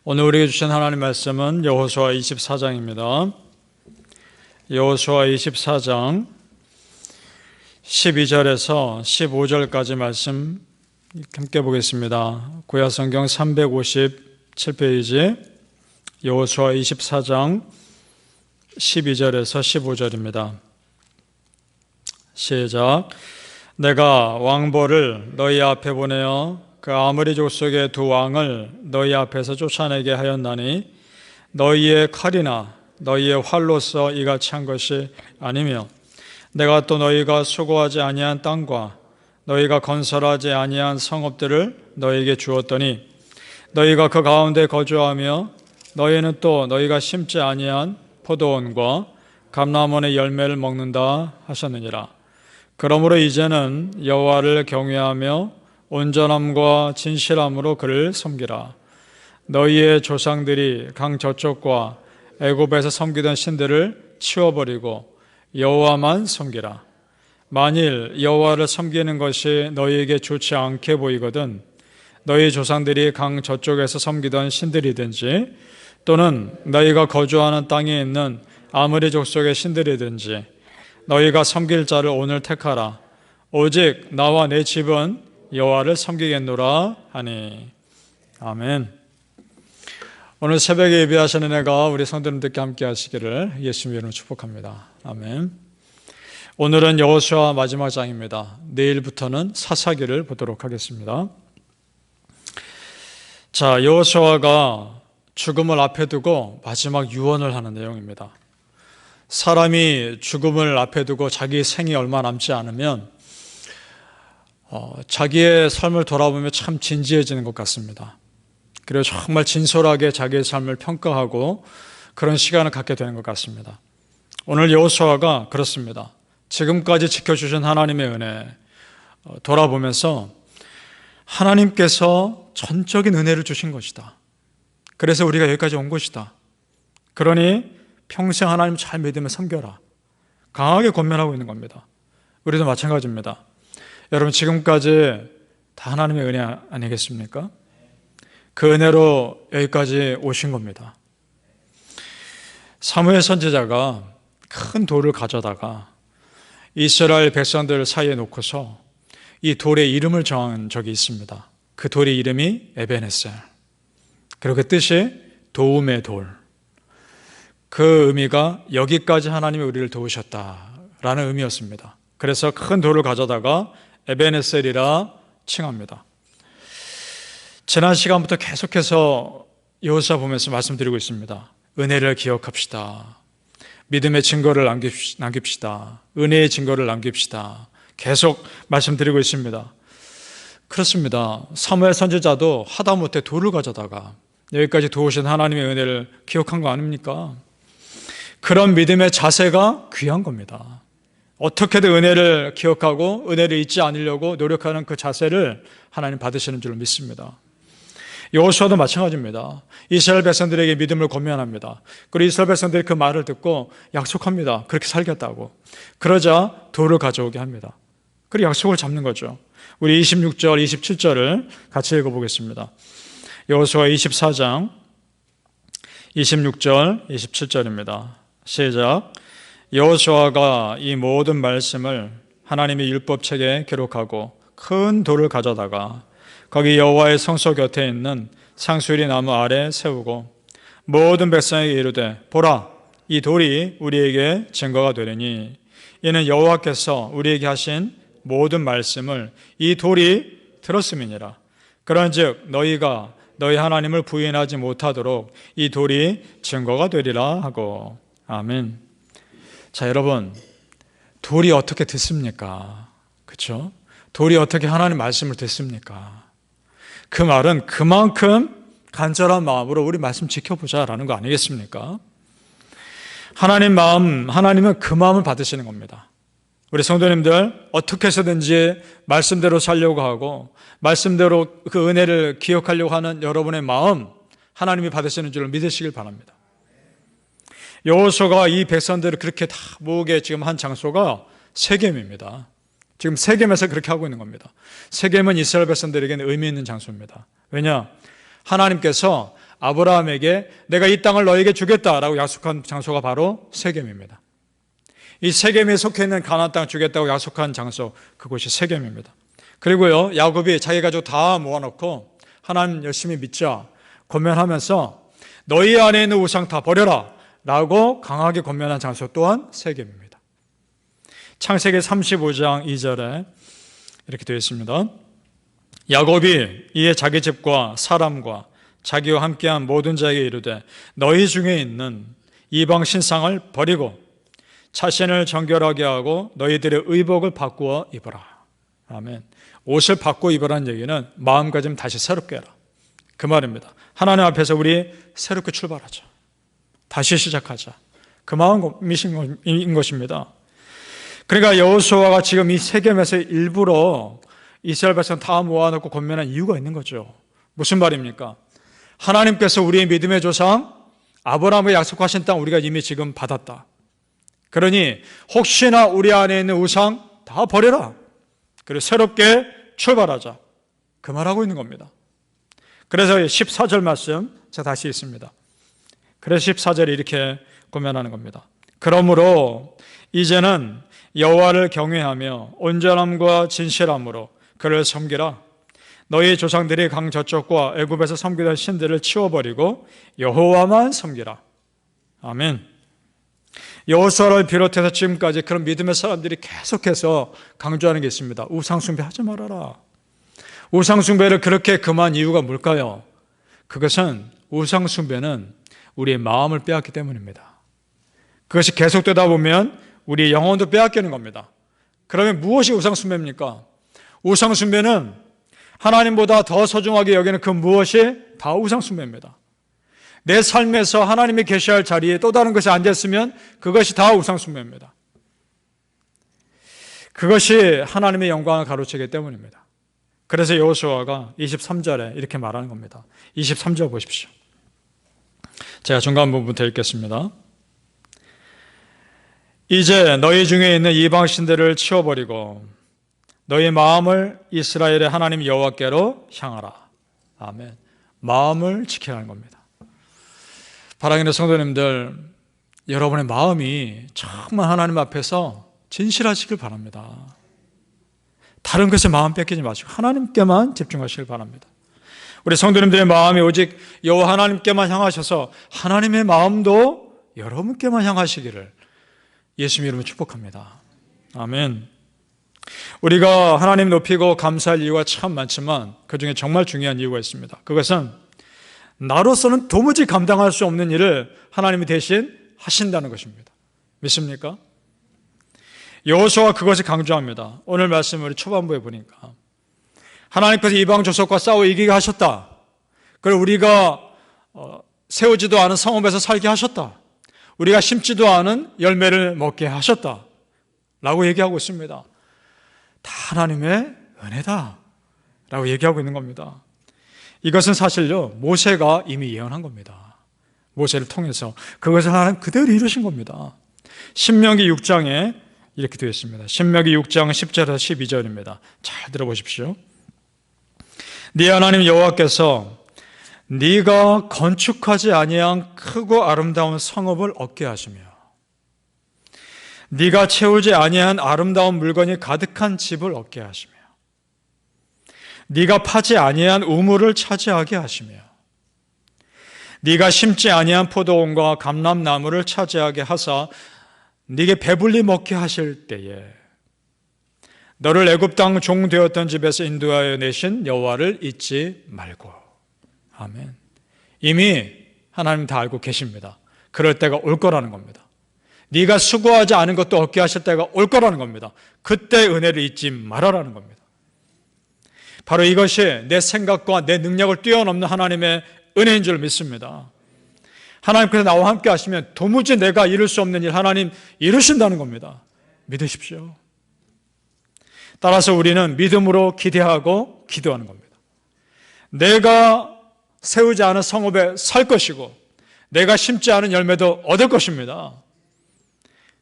오늘 우리에게 주신 하나님 말씀은 여호수아 24장입니다. 여호수아 24장 12절에서 15절까지 말씀 함께 보겠습니다. 구약성경 357페이지 여호수아 24장 12절에서 15절입니다. 시작. 내가 왕보를 너희 앞에 보내어 그 아므리 족속의 두 왕을 너희 앞에서 쫓아내게 하였나니 너희의 칼이나 너희의 활로서 이같이 한 것이 아니며 내가 또 너희가 수고하지 아니한 땅과 너희가 건설하지 아니한 성읍들을 너희에게 주었더니 너희가 그 가운데 거주하며 너희는 또 너희가 심지 아니한 포도원과 감람원의 열매를 먹는다 하셨느니라. 그러므로 이제는 여호와를 경외하며 온전함과 진실함으로 그를 섬기라. 너희의 조상들이 강 저쪽과 애굽에서 섬기던 신들을 치워버리고 여호와만 섬기라. 만일 여호와를 섬기는 것이 너희에게 좋지 않게 보이거든 너희 조상들이 강 저쪽에서 섬기던 신들이든지 또는 너희가 거주하는 땅에 있는 아므리 족속의 신들이든지 너희가 섬길 자를 오늘 택하라. 오직 나와 내 집은 여호와를 섬기겠노라 하니. 아멘. 오늘 새벽에 예배하시는 은혜가 우리 성도님들께 함께 하시기를 예수님 이름으로 축복합니다. 아멘. 오늘은 여호수아 마지막 장입니다. 내일부터는 사사기를 보도록 하겠습니다. 자, 여호수아가 죽음을 앞에 두고 마지막 유언을 하는 내용입니다. 사람이 죽음을 앞에 두고 자기 생이 얼마 남지 않으면 자기의 삶을 돌아보며 참 진지해지는 것 같습니다. 그리고 정말 진솔하게 자기의 삶을 평가하고 그런 시간을 갖게 되는 것 같습니다. 오늘 여호수아가 그렇습니다. 지금까지 지켜주신 하나님의 은혜 돌아보면서 하나님께서 전적인 은혜를 주신 것이다. 그래서 우리가 여기까지 온 것이다. 그러니 평생 하나님 잘 믿으며 섬겨라. 강하게 권면하고 있는 겁니다. 우리도 마찬가지입니다. 여러분 지금까지 다 하나님의 은혜 아니겠습니까? 그 은혜로 여기까지 오신 겁니다. 사무엘 선지자가 큰 돌을 가져다가 이스라엘 백성들 사이에 놓고서 이 돌의 이름을 정한 적이 있습니다. 그 돌의 이름이 에베네셀. 그리고 그 뜻이 도움의 돌. 그 의미가 여기까지 하나님이 우리를 도우셨다라는 의미였습니다. 그래서 큰 돌을 가져다가 에베네셀이라 칭합니다. 지난 시간부터 계속해서 여호수아 보면서 말씀드리고 있습니다. 은혜를 기억합시다. 믿음의 증거를 남깁시다. 은혜의 증거를 남깁시다. 계속 말씀드리고 있습니다. 그렇습니다. 사무엘 선지자도 하다못해 돌을 가져다가 여기까지 도우신 하나님의 은혜를 기억한 거 아닙니까? 그런 믿음의 자세가 귀한 겁니다. 어떻게든 은혜를 기억하고 은혜를 잊지 않으려고 노력하는 그 자세를 하나님 받으시는 줄 믿습니다. 여호수아도 마찬가지입니다. 이스라엘 백성들에게 믿음을 권면합니다. 그리고 이스라엘 백성들이 그 말을 듣고 약속합니다. 그렇게 살겠다고. 그러자 돌을 가져오게 합니다. 그리고 약속을 잡는 거죠. 우리 26절, 27절을 같이 읽어보겠습니다. 여호수아 24장 26절, 27절입니다. 시작. 여호수아가 이 모든 말씀을 하나님의 율법책에 기록하고 큰 돌을 가져다가 거기 여호와의 성소 곁에 있는 상수리 나무 아래 세우고 모든 백성에게 이르되 보라 이 돌이 우리에게 증거가 되리니 이는 여호와께서 우리에게 하신 모든 말씀을 이 돌이 들었음이니라. 그런즉 너희가 너희 하나님을 부인하지 못하도록 이 돌이 증거가 되리라 하고. 아멘. 자, 여러분, 돌이 어떻게 듣습니까? 그렇죠? 돌이 어떻게 하나님 말씀을 듣습니까? 그 말은 그만큼 간절한 마음으로 우리 말씀 지켜보자라는 거 아니겠습니까? 하나님 마음, 하나님은 그 마음을 받으시는 겁니다. 우리 성도님들 어떻게 해서든지 말씀대로 살려고 하고 말씀대로 그 은혜를 기억하려고 하는 여러분의 마음 하나님이 받으시는 줄 믿으시길 바랍니다. 여호수아가 이 백성들을 그렇게 다 모으게 지금 한 장소가 세겜입니다. 지금 세겜에서 그렇게 하고 있는 겁니다. 세겜은 이스라엘 백성들에게는 의미 있는 장소입니다. 왜냐? 하나님께서 아브라함에게 내가 이 땅을 너에게 주겠다라고 약속한 장소가 바로 세겜입니다. 이 세겜에 속해 있는 가나안 땅 주겠다고 약속한 장소, 그곳이 세겜입니다. 그리고요, 야곱이 자기 가족 다 모아놓고 하나님 열심히 믿자 권면하면서 너희 안에 있는 우상 다 버려라 라고 강하게 권면한 장소 또한 세겜입니다. 창세기 35장 2절에 이렇게 되어 있습니다. 야곱이 이에 자기 집과 사람과 자기와 함께한 모든 자에게 이르되 너희 중에 있는 이방 신상을 버리고 자신을 정결하게 하고 너희들의 의복을 바꾸어 입어라. 아멘. 옷을 바꾸어 입으라는 얘기는 마음가짐 다시 새롭게 해라, 그 말입니다. 하나님 앞에서 우리 새롭게 출발하자, 다시 시작하자, 그 마음인 것입니다. 그러니까 여호수아가 지금 이 세겜에서 일부러 이스라엘 백성 다 모아놓고 권면한 이유가 있는 거죠. 무슨 말입니까? 하나님께서 우리의 믿음의 조상 아브라함에게 약속하신 땅 우리가 이미 지금 받았다. 그러니 혹시나 우리 안에 있는 우상 다 버려라, 그리고 새롭게 출발하자, 그 말하고 있는 겁니다. 그래서 14절 말씀 제가 다시 읽습니다. 그래서 14절에 이렇게 권면하는 겁니다. 그러므로 이제는 여호와를 경외하며 온전함과 진실함으로 그를 섬기라. 너희 조상들이 강 저쪽과 애굽에서 섬기던 신들을 치워버리고 여호와만 섬기라. 아멘. 여호수아를 비롯해서 지금까지 그런 믿음의 사람들이 계속해서 강조하는 게 있습니다. 우상숭배 하지 말아라. 우상숭배를 그렇게 금한 이유가 뭘까요? 그것은 우상숭배는 우리의 마음을 빼앗기 때문입니다. 그것이 계속되다 보면 우리의 영혼도 빼앗기는 겁니다. 그러면 무엇이 우상숭배입니까? 우상숭배는 하나님보다 더 소중하게 여기는 그 무엇이 다 우상숭배입니다. 내 삶에서 하나님이 계셔야 할 자리에 또 다른 것이 앉았으면 그것이 다 우상숭배입니다. 그것이 하나님의 영광을 가로채기 때문입니다. 그래서 여호수아가 23절에 이렇게 말하는 겁니다. 23절 보십시오. 제가 중간 부분부터 읽겠습니다. 이제 너희 중에 있는 이방신들을 치워버리고 너희 마음을 이스라엘의 하나님 여호와께로 향하라. 아멘. 마음을 지키라는 겁니다. 사랑하는 성도님들, 여러분의 마음이 정말 하나님 앞에서 진실하시길 바랍니다. 다른 것에 마음 뺏기지 마시고 하나님께만 집중하시길 바랍니다. 우리 성도님들의 마음이 오직 여호와 하나님께만 향하셔서 하나님의 마음도 여러분께만 향하시기를 예수님 이름으로 축복합니다. 아멘. 우리가 하나님 높이고 감사할 이유가 참 많지만 그 중에 정말 중요한 이유가 있습니다. 그것은 나로서는 도무지 감당할 수 없는 일을 하나님이 대신 하신다는 것입니다. 믿습니까? 여호수아가 그것을 강조합니다. 오늘 말씀 우리 초반부에 보니까 하나님께서 이방 족속과 싸워 이기게 하셨다. 그리고 우리가 세우지도 않은 성읍에서 살게 하셨다. 우리가 심지도 않은 열매를 먹게 하셨다 라고 얘기하고 있습니다. 다 하나님의 은혜다 라고 얘기하고 있는 겁니다. 이것은 사실요, 모세가 이미 예언한 겁니다. 모세를 통해서 그것을 하나님 그대로 이루신 겁니다. 신명기 6장에 이렇게 되어 있습니다. 신명기 6장 10절에서 12절입니다. 잘 들어보십시오. 네 하나님 여호와께서 네가 건축하지 아니한 크고 아름다운 성읍을 얻게 하시며 네가 채우지 아니한 아름다운 물건이 가득한 집을 얻게 하시며 네가 파지 아니한 우물을 차지하게 하시며 네가 심지 아니한 포도원과 감람나무를 차지하게 하사 네게 배불리 먹게 하실 때에 너를 애굽 땅 종 되었던 집에서 인도하여 내신 여호와를 잊지 말고. 아멘. 이미 하나님 다 알고 계십니다. 그럴 때가 올 거라는 겁니다. 네가 수고하지 않은 것도 얻게 하실 때가 올 거라는 겁니다. 그때 은혜를 잊지 말아라는 겁니다. 바로 이것이 내 생각과 내 능력을 뛰어넘는 하나님의 은혜인 줄 믿습니다. 하나님께서 나와 함께 하시면 도무지 내가 이룰 수 없는 일 하나님 이루신다는 겁니다. 믿으십시오. 따라서 우리는 믿음으로 기대하고 기도하는 겁니다. 내가 세우지 않은 성읍에 살 것이고 내가 심지 않은 열매도 얻을 것입니다.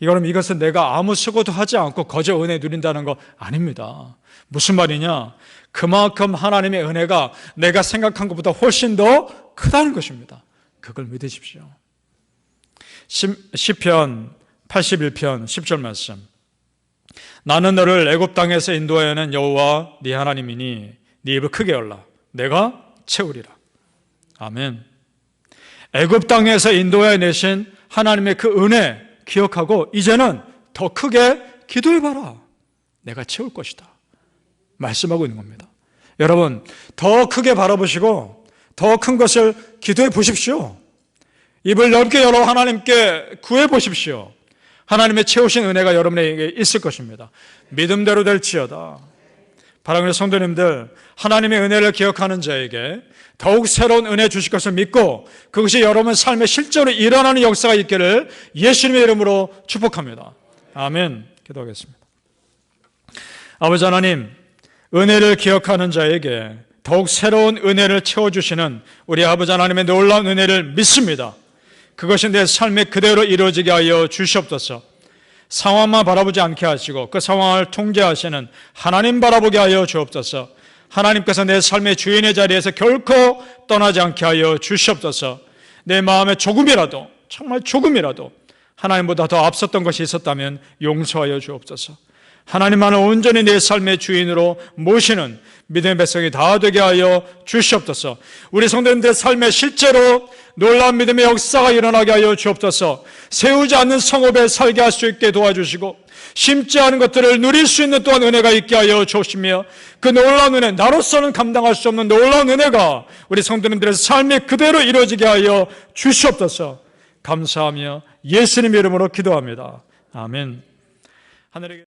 이것은 내가 아무 수고도 하지 않고 거저 은혜 누린다는 거 아닙니다. 무슨 말이냐? 그만큼 하나님의 은혜가 내가 생각한 것보다 훨씬 더 더 크다는 것입니다. 그걸 믿으십시오. 시편 81편 10절 말씀. 나는 너를 애굽 땅에서 인도하여낸 여호와 네 하나님이니 네 입을 크게 열라 내가 채우리라. 아멘. 애굽 땅에서 인도해내신 하나님의 그 은혜 기억하고 이제는 더 크게 기도해봐라. 내가 채울 것이다. 말씀하고 있는 겁니다. 여러분, 더 크게 바라보시고 더 큰 것을 기도해 보십시오. 입을 넓게 열어 하나님께 구해 보십시오. 하나님의 채우신 은혜가 여러분에게 있을 것입니다. 믿음대로 될지어다. 사랑하는 성도님들, 하나님의 은혜를 기억하는 자에게 더욱 새로운 은혜 주실 것을 믿고 그것이 여러분 삶에 실제로 일어나는 역사가 있기를 예수님의 이름으로 축복합니다. 아멘. 기도하겠습니다. 아버지 하나님, 은혜를 기억하는 자에게 더욱 새로운 은혜를 채워주시는 우리 아버지 하나님의 놀라운 은혜를 믿습니다. 그것이 내 삶에 그대로 이루어지게 하여 주시옵소서. 상황만 바라보지 않게 하시고 그 상황을 통제하시는 하나님 바라보게 하여 주옵소서. 하나님께서 내 삶의 주인의 자리에서 결코 떠나지 않게 하여 주시옵소서. 내 마음에 조금이라도, 정말 조금이라도 하나님보다 더 앞섰던 것이 있었다면 용서하여 주옵소서. 하나님만을 온전히 내 삶의 주인으로 모시는 믿음의 백성이 다 되게 하여 주시옵소서. 우리 성도님들의 삶에 실제로 놀라운 믿음의 역사가 일어나게 하여 주옵소서. 세우지 않는 성읍에 살게 할 수 있게 도와주시고 심지 않은 것들을 누릴 수 있는 또한 은혜가 있게 하여 주시며 그 놀라운 은혜, 나로서는 감당할 수 없는 놀라운 은혜가 우리 성도님들의 삶에 그대로 이루어지게 하여 주시옵소서. 감사하며 예수님의 이름으로 기도합니다. 아멘. 하늘에